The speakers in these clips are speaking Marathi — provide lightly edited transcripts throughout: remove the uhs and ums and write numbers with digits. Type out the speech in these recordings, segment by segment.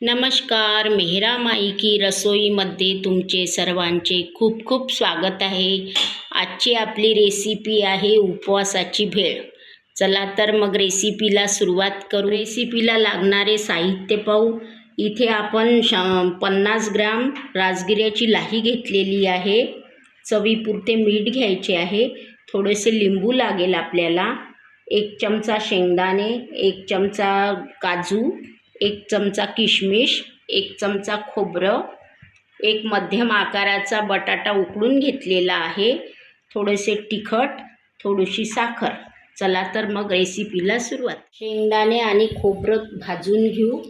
नमस्कार, मेहरा माई की रसोईमध्ये तुमचे सर्वांचे खूप खूप स्वागत आहे। आजची आपली रेसिपी आहे उपवासाची भेळ। चला तर मग रेसिपीला सुरुवात करू। रेसिपीला लागणारे साहित्य पाहू। इथे आपण 50 ग्राम राजगिऱ्याची लाही घेतलेली आहे। चवीपुरते मीठ घ्यायचे आहे। थोडेसे लिंबू लागेल आपल्याला। 1 चमचा शेंगदाणे, 1 चमचा काजू, 1 चमचा किशमिश, 1 चमचा खोबरं, 1 मध्यम आकाराचा बटाटा उकडून घेतलेला आहे, थोडेसे तिखट, थोडीशी साखर। चला तर मग रेसिपीला सुरुवात। शेंगदाणे आणि खोबरं भाजून घेऊ।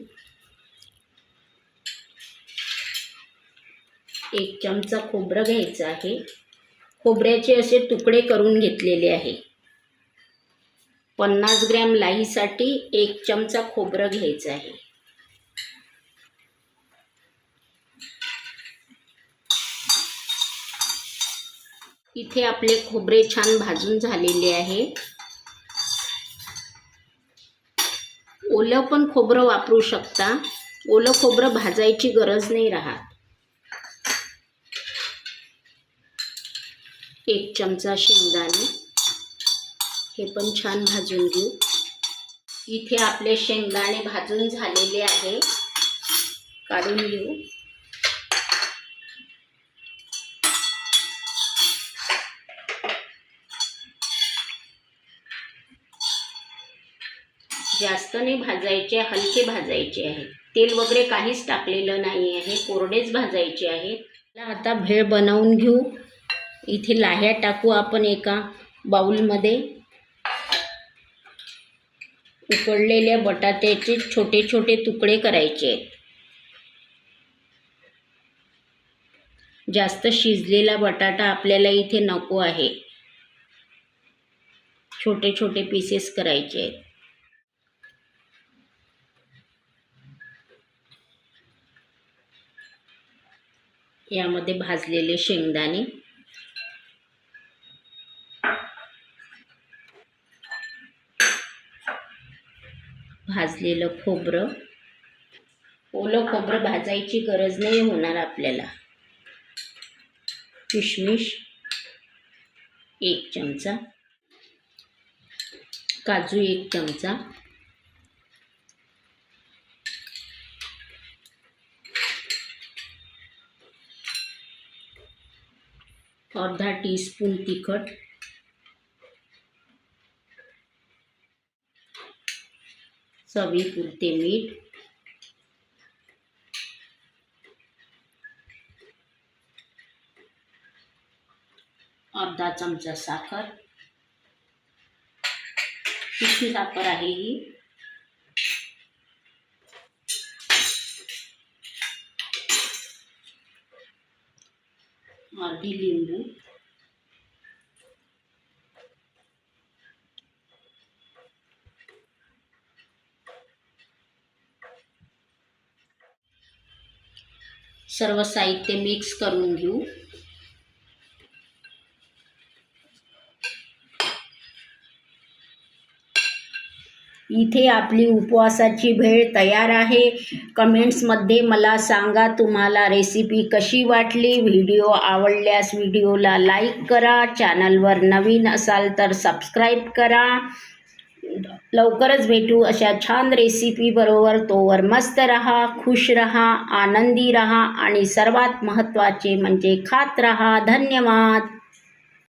1 चमचा खोबरं घ्यायचं आहे। खोबऱ्याचे असे तुकडे करून घेतलेले आहे। 50 ग्रॅम लाहीसाठी 1 चमचा खोबरं घ्यायचं आहे। इथे आपले खोबरे छान भाजून झालेले आहे। ओलं पण खोबरं वापरू शकता। ओलं खोबरं भाजायची गरज नाही राहत। 1 चमचा शेंगदाणे, हे पण छान भाजून घेऊ। इथे आपले शेंगदाणे भाजून झालेले आहे, काढून घेऊ। जास्त नाही भाजायचे, हलके भाजायचे आहे। तेल वगैरे काहीच टाकलेलं नाही आहे, कोरडेच भाजायचे आहेत। आता भेळ बनवून घेऊ। इथे लाह्या टाकू आपण एका बाउलमध्ये। उकडलेल्या बटाट्याचे छोटे छोटे तुकडे करायचे आहेत। जास्त शिजलेला बटाटा आपल्याला इथे नको आहे, छोटे छोटे पीसेस करायचे आहेत। यामध्ये भाजलेले शेंगदाणे, भाजलेलं खोबरं, ओलं खोबरं भाजायची गरज नाही होणार आपल्याला, किशमिश 1 चमचा, काजू 1 चमचा, अर्धा टीस्पून तिखट, चवीपुरते मीठ, अर्धा चमचा साखर, तिखी साखर आहे ही, अर्धी लिंबू, सर्व साहित्य मिक्स करून घेऊ। इथे आपली उपवासाची भेळ तयार आहे। कमेंट्समध्ये मला सांगा तुम्हाला रेसिपी कशी वाटली। व्हिडिओ आवडल्यास व्हिडिओला लाईक करा, चॅनलवर नवीन असाल तर सबस्क्राईब करा। लवकरच भेटू अशा छान रेसिपी बरोबर। तोवर मस्त रहा, खुश रहा, आनंदी रहा आणि सर्वात महत्त्वाचे म्हणजे खात रहा। धन्यवाद।